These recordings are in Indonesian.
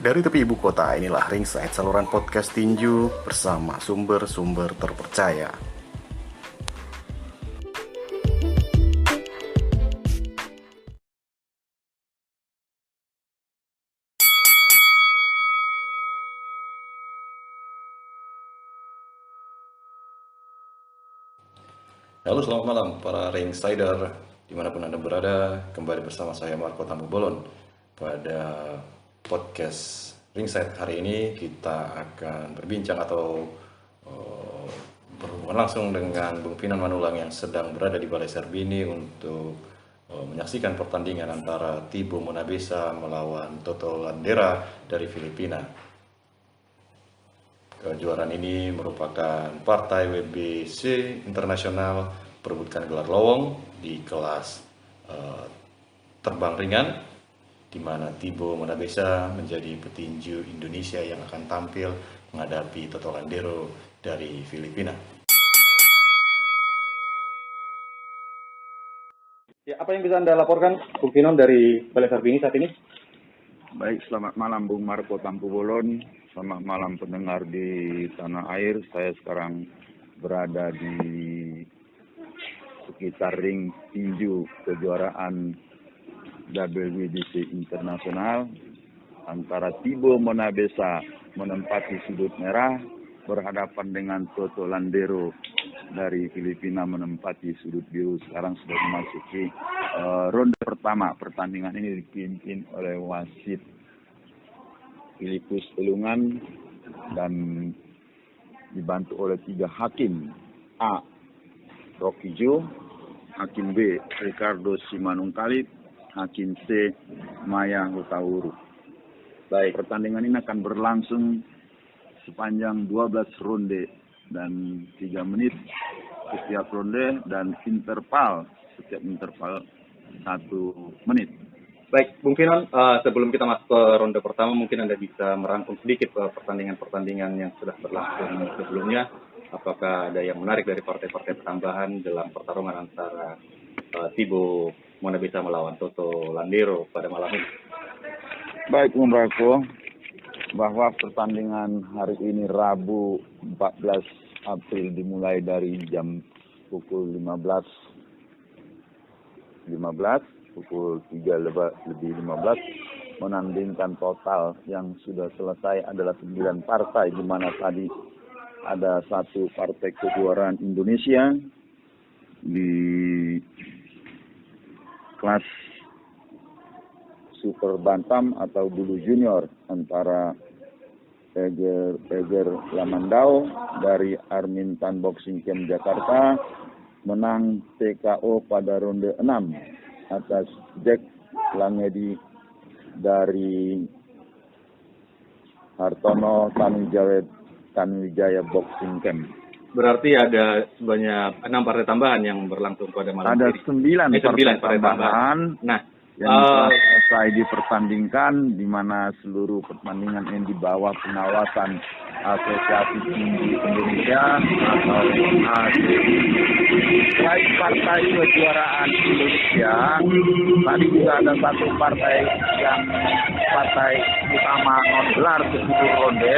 Dari tepi ibu kota, inilah Ringside, saluran podcast tinju bersama sumber-sumber terpercaya. Halo, selamat malam para Ringsider, dimanapun Anda berada. Kembali bersama saya Marco Tambubolon. Pada podcast Ringside hari ini kita akan berbincang atau berhubungan langsung dengan Bung Finan Manulang yang sedang berada di Balai Serbini untuk menyaksikan pertandingan antara Thibaut Monabesa melawan Toto Landera dari Filipina. Kejuaraan ini merupakan partai WBC internasional perebutkan gelar lowong di kelas terbang ringan, di mana Thibaut Monabesa menjadi petinju Indonesia yang akan tampil menghadapi Toto Landero dari Filipina. Ya, apa yang bisa Anda laporkan, Bung Finon, dari Balai Serbini saat ini? Baik, selamat malam Bung Marco Tambubolon. Selamat malam pendengar di tanah air. Saya sekarang berada di sekitar ring tinju kejuaraan WBC internasional antara Thibaut Monabesa menempati sudut merah berhadapan dengan Toto Landero dari Filipina menempati sudut biru. Sekarang sudah memasuki ronde pertama. Pertandingan ini dipimpin oleh wasit Filipus Telungan dan dibantu oleh 3 hakim. A. Rocky Jo, hakim B. Ricardo Simanungkalit, hakim C. Maya Hutauru. Baik, pertandingan ini akan berlangsung sepanjang 12 ronde dan 3 menit setiap ronde dan setiap interval 1 menit. Baik, Bung Finon, sebelum kita masuk ke ronde pertama, mungkin Anda bisa merangkum sedikit pertandingan-pertandingan yang sudah berlangsung sebelumnya. Apakah ada yang menarik dari partai-partai tambahan dalam pertarungan antara Thibaut Monabesa melawan Toto Landero pada malam ini? Baik, Bung Marco, bahwa pertandingan hari ini Rabu 14 April dimulai dari jam pukul 15, pukul 3:15 menandingkan total yang sudah selesai adalah 9 partai, di mana tadi ada 1 partai kejuaraan Indonesia di kelas Super Bantam atau Bulu Junior antara Eger Lamandau dari Armin Tan Boxing Camp Jakarta menang TKO pada ronde 6 atas Jack Langedi dari Hartono Tanuwijaya Boxing Camp. Berarti ada sebanyak 6 partai tambahan yang berlangsung pada malam ini. Ada 9 partai tambahan. Nah, yang selesai dipertandingkan, di mana seluruh pertandingan yang di bawah pengawasan Asosiasi Tinju Indonesia atau ASI. Selain partai kejuaraan Indonesia, tadi juga ada 1 partai yang partai utama non gelar 10 ronde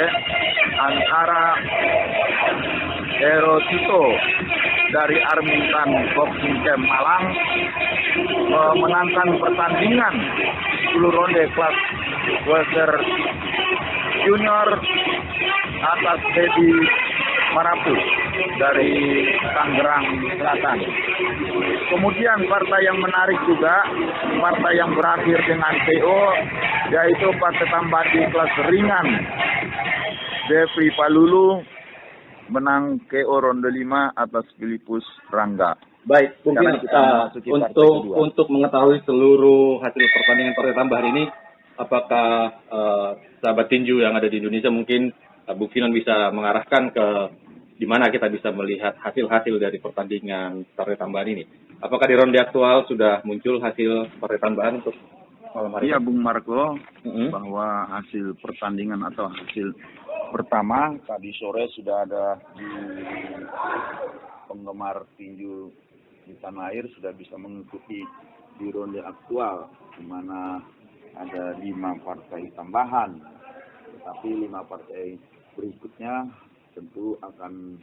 antara Hero Tito dari Armintan Boxing Camp Malang menangkan pertandingan 10 ronde kelas welter junior atas Dedi Marapu dari Tangerang Selatan. Kemudian partai yang menarik juga, partai yang berakhir dengan KO, yaitu partai tambahan di kelas ringan. Devi Palulu menang KO ronde 5 atas Filipus Rangga. Baik, mungkin untuk mengetahui seluruh hasil pertandingan partai tambahan ini, apakah sahabat tinju yang ada di Indonesia mungkin Bung Finon bisa mengarahkan ke di mana kita bisa melihat hasil-hasil dari pertandingan partai tambahan ini? Apakah di ronde aktual sudah muncul hasil partai tambahan untuk malam hari? Iya, Bung Marco, bahwa hasil pertandingan atau hasil pertama tadi sore sudah ada di penggemar tinju di tanah air sudah bisa mengikuti di ronde aktual, di mana ada 5 partai tambahan Tapi 5 partai berikutnya tentu akan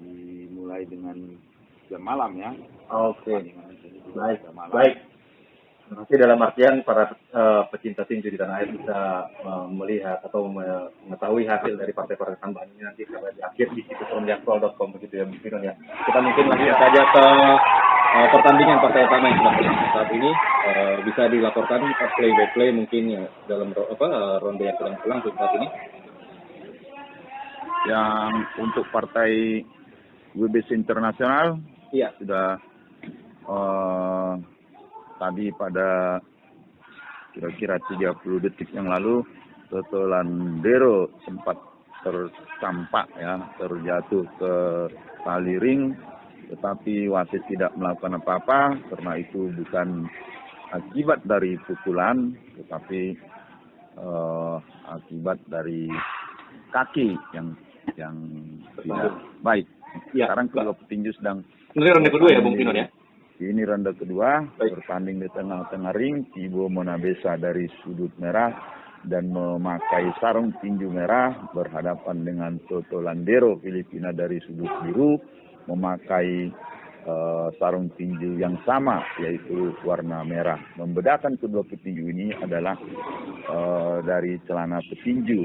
dimulai dengan jam malam ya. Oke. Baik. Nanti dalam artian para pecinta tinju di tanah air bisa melihat atau mengetahui hasil dari partai-partai tambahan ini nanti pada di akhir di situs rondiaktual.com begitu ya, mungkin ya. Kita mungkin langsung saja ke pertandingan partai utama yang sedang berlangsung saat ini. Bisa dilaporkan play by play mungkin ya dalam ronde yang sedang berlangsung saat ini. Yang untuk partai WBC Internasional Iya. sudah tadi pada kira-kira 30 detik yang lalu Toto Landero sempat tercampak ya, terjatuh ke tali ring, tetapi wasit tidak melakukan apa-apa karena itu bukan akibat dari pukulan, tetapi akibat dari kaki yang tidak baik. Ya, sekarang kedua petinju sedang ini ronde kedua ya Bung Pinon ya. Ini ronde kedua, Baik. bertanding di tengah-tengah ring, Thibaut Monabesa dari sudut merah dan memakai sarung tinju merah berhadapan dengan Toto Landero Filipina dari sudut biru memakai sarung tinju yang sama yaitu warna merah. Membedakan kedua petinju ini adalah dari celana petinju,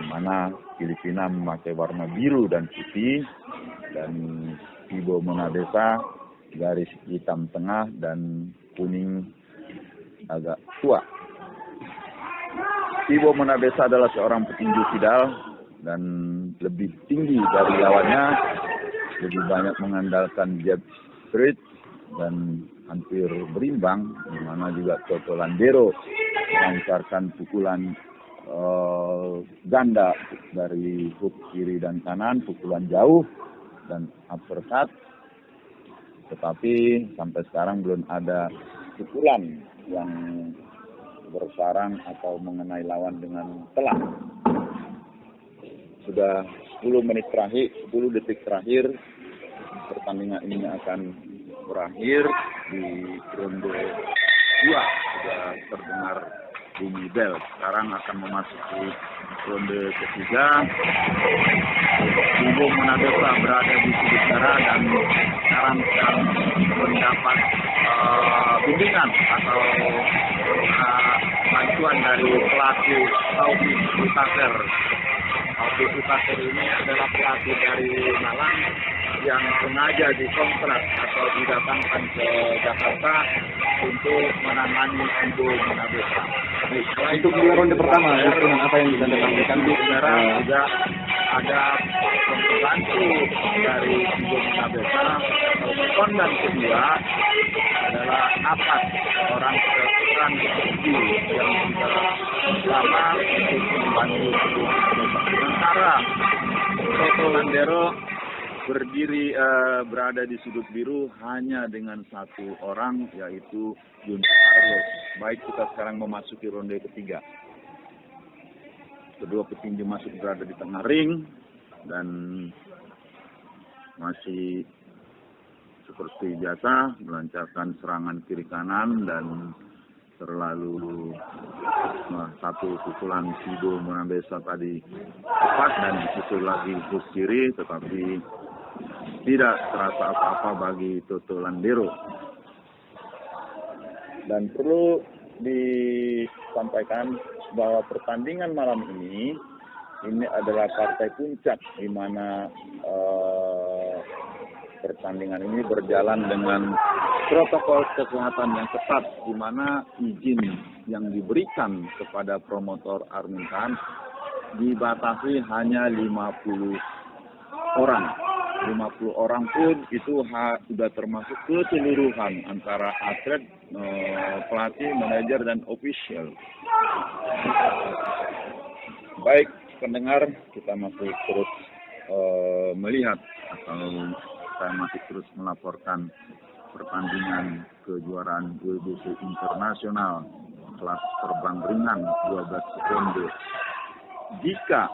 di mana Filipina memakai warna biru dan putih dan Thibaut Monabesa garis hitam tengah dan kuning agak tua. Thibaut Monabesa adalah seorang petinju kidal dan lebih tinggi dari lawannya, lebih banyak mengandalkan jab straight dan hampir berimbang, di mana juga Toto Landero melancarkan pukulan ganda dari hook kiri dan kanan, pukulan jauh dan uppercut. Tetapi sampai sekarang belum ada pukulan yang bersarang atau mengenai lawan dengan telak. Sudah 10 detik terakhir pertandingan ini akan berakhir. Di ronde 2 sudah terdengar bunyi bel. Sekarang akan memasuki ronde ketiga. Thibaut Monabesa berada di sudut merah dan sekarang mendapat bimbingan atau bantuan dari pelatih Taufik Utaker. Taufik Utaker ini adalah pelatih dari Malang yang sengaja dikontrak atau didatangkan ke Jakarta untuk menangani Thibaut Monabesa. Untuk ronde pertama, apa yang bisa disampaikan di merah juga ada pembantu dari Thibaut Monabesa. Komandan kedua adalah Apat, orang keturunan Turki yang sudah lama untuk membantu Thibaut Monabesa. Sementara Toto Landero berdiri berada di sudut biru hanya dengan satu orang, yaitu Junior Carlos. Baik, kita sekarang memasuki ronde ketiga. Kedua petinju masih berada di tengah ring dan masih seperti biasa melancarkan serangan kiri kanan dan terlalu satu pukulan Thibaut Monabesa tadi tepat dan disusul lagi hook kiri, tetapi tidak terasa apa-apa bagi Toto Landero. Dan perlu disampaikan bahwa pertandingan malam ini adalah partai puncak, di mana pertandingan ini berjalan dengan protokol kesehatan yang ketat, di mana izin yang diberikan kepada promotor Armin Khan dibatasi hanya 50 orang. 50 orang pun itu sudah termasuk keseluruhan antara atlet, pelatih, manajer, dan official. Baik pendengar, kita masih terus melihat atau saya masih terus melaporkan pertandingan kejuaraan WBC Internasional kelas terbang ringan 12 ronde. Jika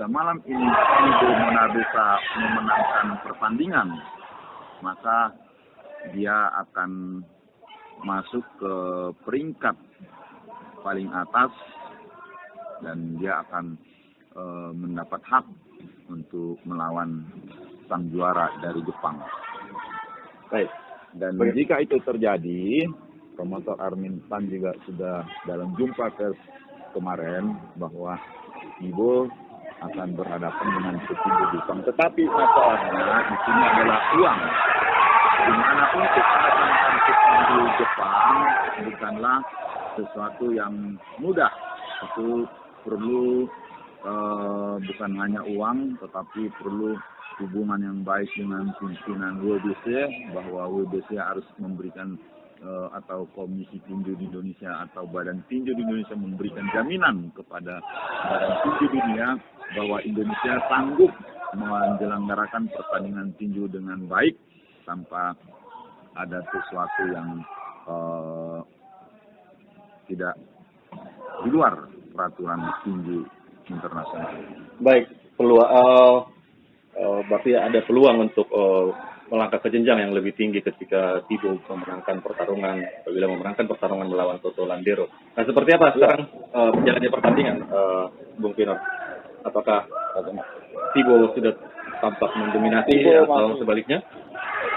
malam ini Thibaut Monabesa memenangkan pertandingan, maka dia akan masuk ke peringkat paling atas dan dia akan mendapat hak untuk melawan sang juara dari Jepang. Baik. Dan jika itu terjadi, promotor Armin Tan juga sudah dalam jumpa pers kemarin bahwa Ibo akan berhadapan dengan petinju Jepang. Tetapi masalahnya di sini adalah uang. Di mana untuk mendatangkan petinju Jepang bukanlah sesuatu yang mudah. Itu perlu bukan hanya uang, tetapi perlu hubungan yang baik dengan pimpinan WBC, bahwa WBC harus memberikan atau Komisi Tinju di Indonesia atau Badan Tinju di Indonesia memberikan jaminan kepada Badan Tinju Dunia bahwa Indonesia sanggup menyelenggarakan pertandingan tinju dengan baik tanpa ada sesuatu yang tidak di luar peraturan tinju internasional. Baik, berarti ada peluang untuk melangkah ke jenjang yang lebih tinggi ketika Tibo memenangkan pertarungan, apabila memenangkan pertarungan melawan Toto Landero. Nah, seperti apa sekarang berjalannya pertandingan, Bung Pinor? Apakah Tibo sudah tampak mendominasi atau sebaliknya?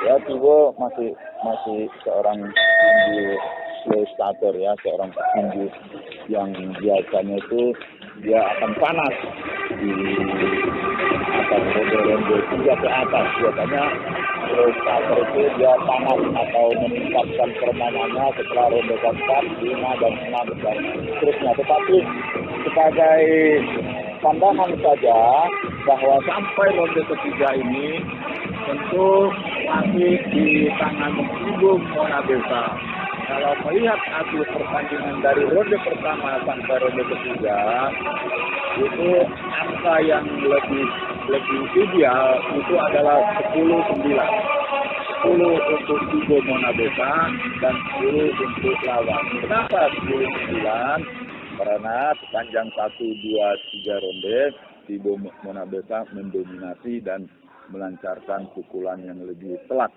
Ya, Tibo masih seorang tinju slow starter ya, seorang tinju yang biasanya itu dia akan panas di atas ronde 3 ke atas. Biasanya slow starter itu dia panas atau meningkatkan permainannya setelah ronde keempat, 5 dan 6 dan seterusnya. Tetapi sebagai pandangan saja bahwa sampai ronde ketiga ini tentu masih di tangan Ibu Mona Besa. Kalau melihat hasil pertandingan dari ronde pertama sampai ronde ketiga, itu angka yang lebih ideal itu adalah 10-9. 10 untuk Ibu Mona Besa dan 10 untuk lawan. Kenapa 10-9? Karena sepanjang 1, 2, 3 ronde, Ibu Mona Besa mendominasi dan melancarkan pukulan yang lebih telak.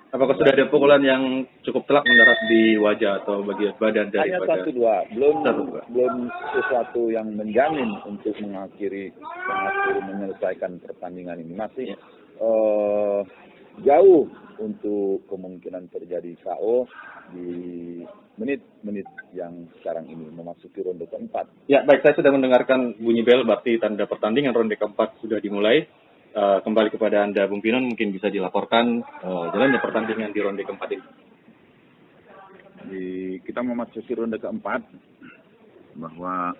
Apakah sudah ada pukulan yang cukup telak mendarat di wajah atau bagian badan dari hanya wajah? 1-2, belum sesuatu yang menjamin untuk mengakhiri menyelesaikan pertandingan ini. Masih jauh untuk kemungkinan terjadi KO di menit-menit yang sekarang ini memasuki ronde keempat. Ya, baik, saya sudah mendengarkan bunyi bel, berarti tanda pertandingan ronde keempat sudah dimulai. Kembali kepada Anda, Bung Pinon, mungkin bisa dilaporkan jalannya pertandingan di ronde keempat ini. Kita memasuki ronde keempat, bahwa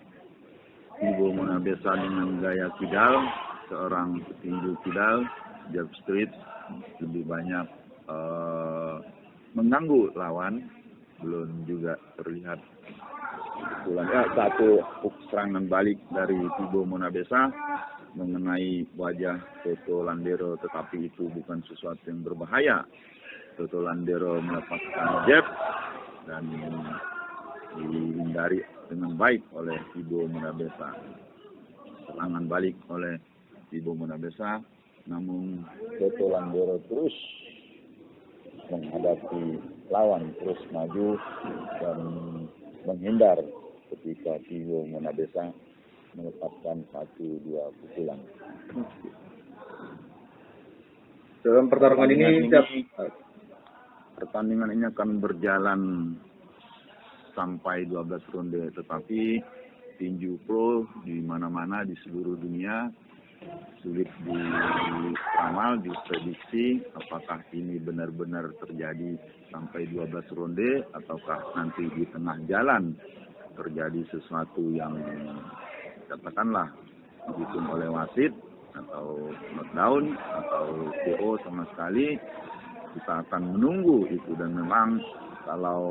Ibu Mona Besa dengan gaya kidal, seorang petinju kidal, jab street, lebih banyak mengganggu lawan, belum juga terlihat satu serangan balik dari Ibu Mona Besa mengenai wajah Toto Landero, tetapi itu bukan sesuatu yang berbahaya. Toto Landero melepaskan jab dan dihindari dengan baik oleh Ibu Mona Besa. Serangan balik oleh Ibu Mona Besa, namun Toto Landero terus menghadapi lawan, terus maju dan menghindar ketika Ibu Mona Besa melepaskan 1-2 pukulan. Dalam pertarungan ini pertandingan ini akan berjalan sampai 12 ronde, tetapi tinju pro di mana-mana di seluruh dunia sulit diramal, diprediksi apakah ini benar-benar terjadi sampai 12 ronde ataukah nanti di tengah jalan terjadi sesuatu yang katakanlah dihitung oleh wasit atau knockdown atau KO sama sekali. Kita akan menunggu itu, dan memang kalau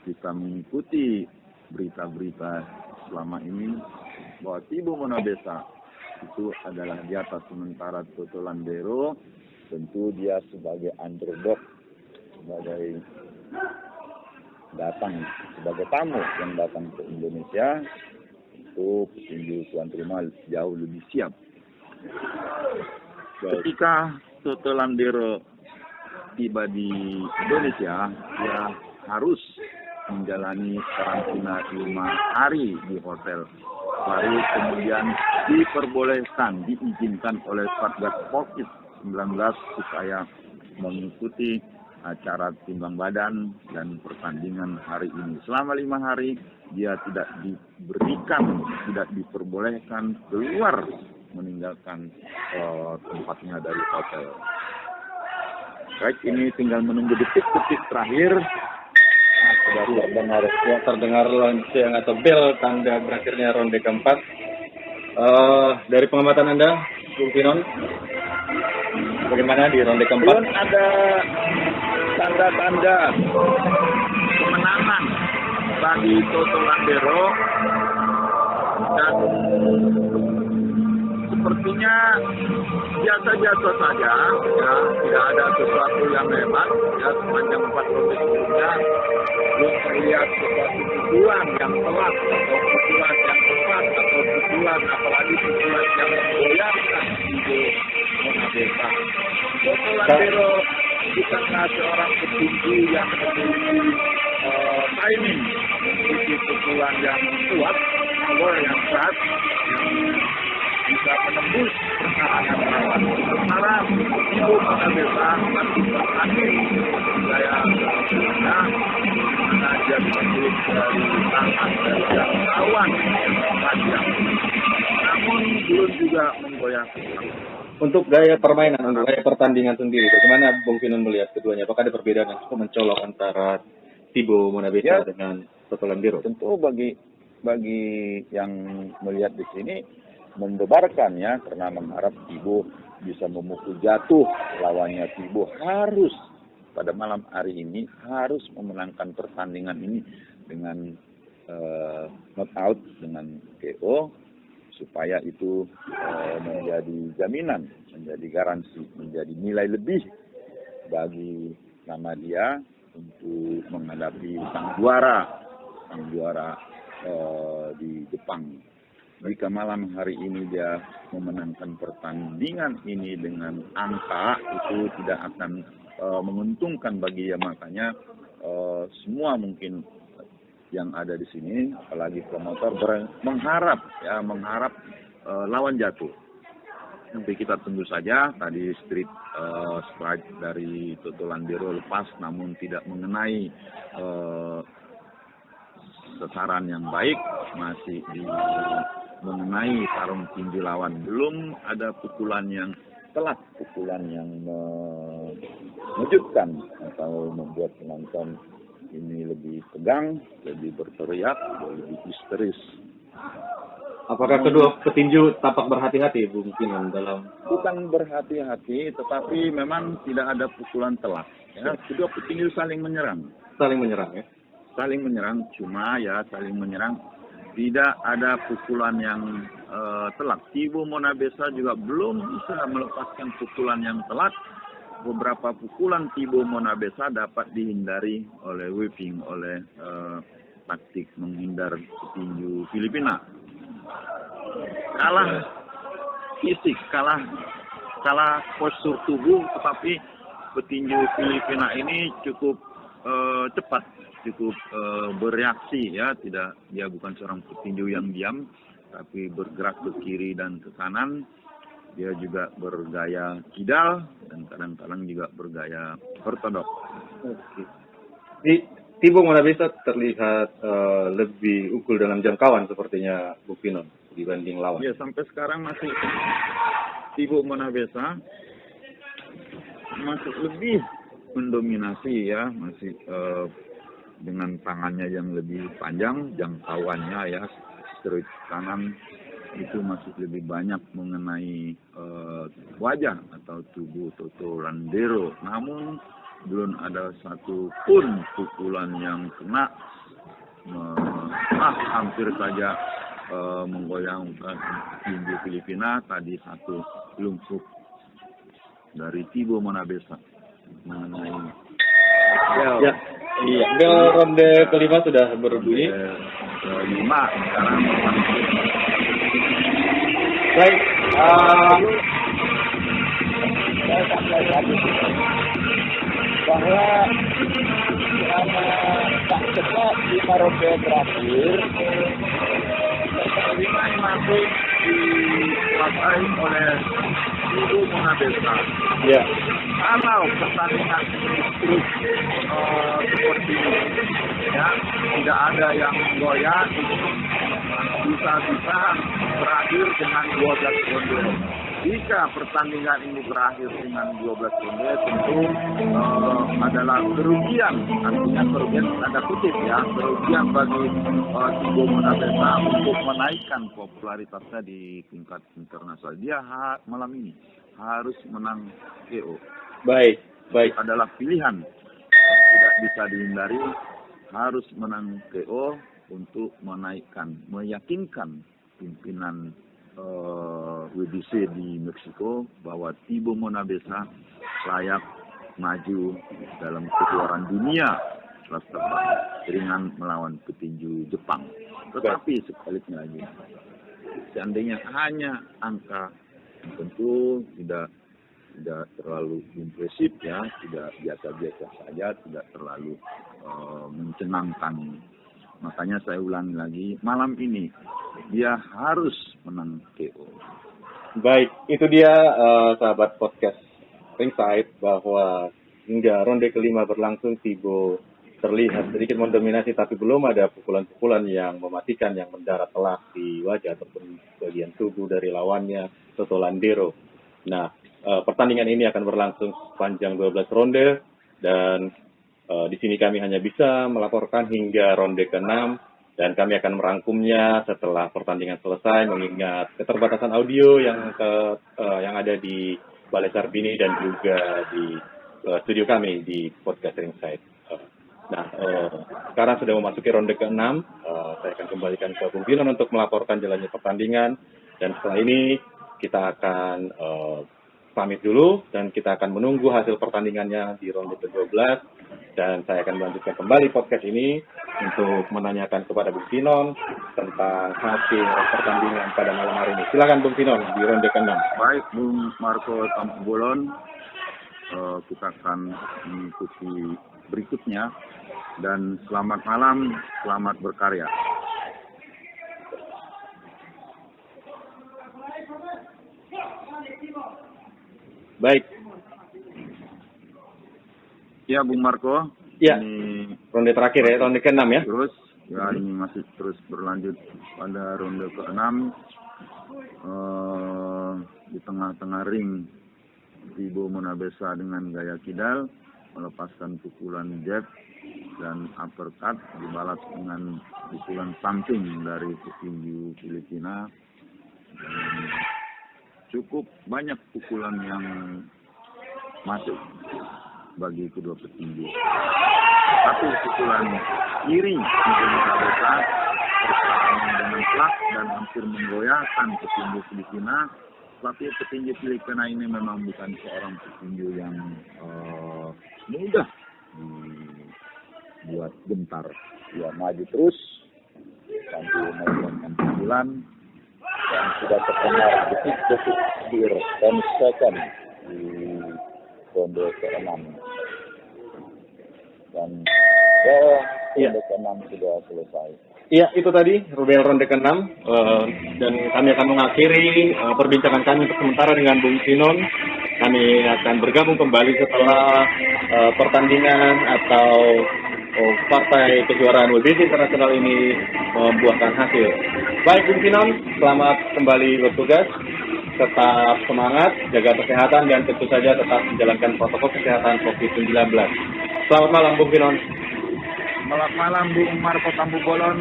kita mengikuti berita-berita selama ini bahwa Ibu Mona Besa itu adalah di atas, sementara Toto Landero tentu dia sebagai underdog, sebagai sebagai tamu yang datang ke Indonesia, itu petinju tuan rumah jauh lebih siap. Ketika Toto Landero tiba di Indonesia, dia harus menjalani karantina 5 hari di hotel. Baru kemudian diperbolehkan, diizinkan oleh Satgas COVID-19 supaya mengikuti acara timbang badan dan pertandingan hari ini. Selama 5 hari dia tidak diberikan, tidak diperbolehkan keluar meninggalkan tempatnya dari hotel. Baik, ini tinggal menunggu detik-detik terakhir. Sudah terdengar lonceng atau bel tanda berakhirnya ronde keempat. Dari pengamatan Anda, Bung Finon, bagaimana di ronde keempat? Belum ada tanda-tanda kemenangan bagi Toto Landero, dan sepertinya biasa-biasa saja, ya, tidak ada sesuatu yang hebat, ya, sepanjang 4 ronde sebelumnya belum terlihat sesuatu pukulan yang telat atau pukulan yang tepat atau pukulan, apalagi pukulan yang menggoyangkan Tibo Monabesa. Toto Landero bukanlah seorang petinju yang memiliki timing, memiliki pukulan yang kuat, power yang keras, yang bisa menembus pertahanan lawan. Sementara Tibo Monabesa masih bertanding gaya sebelumnya, karena dia menyebut dari tangan dari jangkauan yang panjang, namun belum juga menggoyahkan. Untuk gaya permainan, untuk gaya pertandingan sendiri, bagaimana Bung Finon melihat keduanya? Apakah ada perbedaan yang cukup mencolok antara Tibo Monabesa dengan Toto Landero? Tentu bagi yang melihat di sini membebarkan, ya, karena mengharap Tibo bisa memukul jatuh lawannya. Tibo harus pada malam hari ini harus memenangkan pertandingan ini dengan knockout, dengan KO, supaya itu menjadi jaminan, menjadi garansi, menjadi nilai lebih bagi nama dia untuk menghadapi sang juara di Jepang. Jika malam hari ini dia memenangkan pertandingan ini dengan angka, itu tidak akan menguntungkan bagi dia. Makanya semua mungkin yang ada di sini, apalagi promotor, mengharap lawan jatuh. Nanti kita tunggu saja. Tadi strike dari Toto Landero lepas, namun tidak mengenai sasaran yang baik, masih mengenai sarung tinju lawan. Belum ada pukulan yang telat, pukulan yang mengejutkan atau membuat penonton ini lebih tegang, lebih berteriak, lebih histeris. Apakah kedua petinju tampak berhati-hati, Bung Finon, dalam? Bukan berhati-hati, tetapi memang tidak ada pukulan telat. Ya, kedua petinju saling menyerang. Saling menyerang, ya? Saling menyerang, cuma ya saling menyerang. Tidak ada pukulan yang telat. Tibo Monabesa juga belum bisa melepaskan pukulan yang telat. Beberapa pukulan Tibo Monabesa dapat dihindari oleh whipping, oleh taktik menghindar petinju Filipina. Kalah fisik, kalah postur tubuh, tetapi petinju Filipina ini cukup cepat, cukup bereaksi, ya. Dia bukan seorang petinju yang diam, tapi bergerak ke kiri dan ke kanan. Dia juga bergaya kidal dan kadang-kadang juga bergaya ortodok. Tibo Monabesa terlihat lebih unggul dalam jangkauan sepertinya, Bung Finon, dibanding lawan. Ya, sampai sekarang masih Tibo Monabesa masih lebih mendominasi, ya, masih dengan tangannya yang lebih panjang, jangkauannya, ya, straight kanan itu masih lebih banyak mengenai wajah atau tubuh Toto Landero. Namun belum ada satu pun pukulan yang kena, hampir saja menggoyangkan tinju Filipina. Tadi satu lumpuh dari Tibo Monabesa mengenai bel. Ya, iya. Bel ronde kelima sudah berbunyi. Kelima sekarang. Baik. Saya sampaikan lagi bahwa selama tak cepat ronde terakhir pertandingan masuk dikuasai oleh Ibu Mona Desa. Ya. Kalau pertandingan ini terus seperti ini, ya, tidak ada yang goyah, bisa-bisa berakhir dengan 12 ronde. Jika pertandingan ini berakhir dengan 12 ronde, tentu adalah kerugian, artinya kerugian tanda kutip ya, kerugian bagi Tibo Mona Desa untuk menaikkan popularitasnya di tingkat internasional. Dia malam ini harus menang KO. Baik. Adalah pilihan, tidak bisa dihindari, harus menang KO untuk meyakinkan pimpinan WBC di Meksiko bahwa Tibo Mona Desa layak maju dalam kejuaraan dunia kelas terbang ringan melawan petinju Jepang. Tetapi sebaliknya lagi, seandainya hanya angka, tentu tidak terlalu impresif ya, tidak biasa-biasa saja, tidak terlalu mencenangkan. Makanya saya ulangi lagi, malam ini dia harus menang KO. Baik, itu dia sahabat podcast Ringside, bahwa hingga ronde kelima berlangsung Tibo terlihat sedikit mendominasi, tapi belum ada pukulan-pukulan yang mematikan yang mendarat telak di wajah ataupun bagian tubuh dari lawannya, Toto Landero. Nah, pertandingan ini akan berlangsung sepanjang 12 ronde, dan di sini kami hanya bisa melaporkan hingga ronde ke-6, dan kami akan merangkumnya setelah pertandingan selesai, mengingat keterbatasan audio yang ada di Balai Sarbini dan juga di studio kami di podcast Ringside. Sekarang sudah memasuki ronde ke-6, saya akan kembalikan ke Bung Finon untuk melaporkan jalannya pertandingan, dan setelah ini kita akan pamit dulu, dan kita akan menunggu hasil pertandingannya di ronde ke-12, dan saya akan melanjutkan kembali podcast ini untuk menanyakan kepada Bung Finon tentang hasil pertandingan pada malam hari ini. Silakan Bung Finon di ronde ke-6. Baik, Bung Marco Tampubolon, kita akan mengikuti berikutnya, dan selamat malam, selamat berkarya. Baik. Ya, Bung Marco. Ya. Ini ronde terakhir ya, ronde ke-6 ya. Terus, ya ini masih terus berlanjut pada ronde ke-6. Di tengah-tengah ring, Tibo Mona Desa dengan gaya kidal melepaskan pukulan jab dan uppercut, dibalas dengan pukulan samping dari petinju Filipina. Cukup banyak pukulan yang masuk bagi kedua petinju. Tapi pukulan kiri Tibo Mona Desa bertahan dengan telak dan hampir menggoyahkan petinju Filipina. Tapi petinju Filipina ini memang bukan seorang petinju yang mudah dibuat gentar. Dia maju terus sambil melakukan pukulan, dan sudah terdengar detik-detik akhir 10 second di ronde ke-6. Dan ronde ke-6 sudah selesai. Iya, itu tadi rubel ronde ke-6, dan kami akan mengakhiri perbincangan kami untuk sementara dengan Bung Finon. Kami akan bergabung kembali setelah pertandingan atau partai kejuaraan WBC internasional ini membuahkan hasil. Baik Bung Finon, selamat kembali bertugas. Tetap semangat, jaga kesehatan, dan tentu saja tetap menjalankan protokol kesehatan COVID-19. Selamat malam Bung Finon. Selamat malam Bung Marco Tampubolon.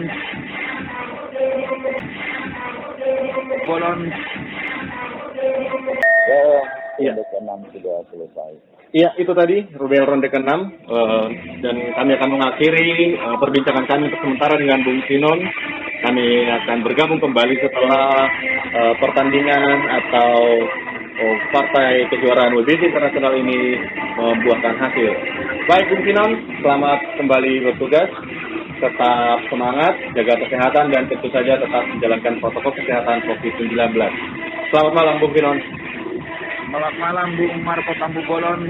ronde ke-6 sudah selesai. Iya, itu tadi rubel ronde ke-6, dan kami akan mengakhiri perbincangan kami untuk sementara dengan Bung Finon. Kami akan bergabung kembali setelah pertandingan atau partai kejuaraan WBC internasional ini membuahkan hasil. Baik Bung Finon, selamat kembali bertugas. Tetap semangat, jaga kesehatan, dan tentu saja tetap menjalankan protokol kesehatan COVID-19. Selamat malam Bung Finon. Selamat malam Bung Marco Tampubolon.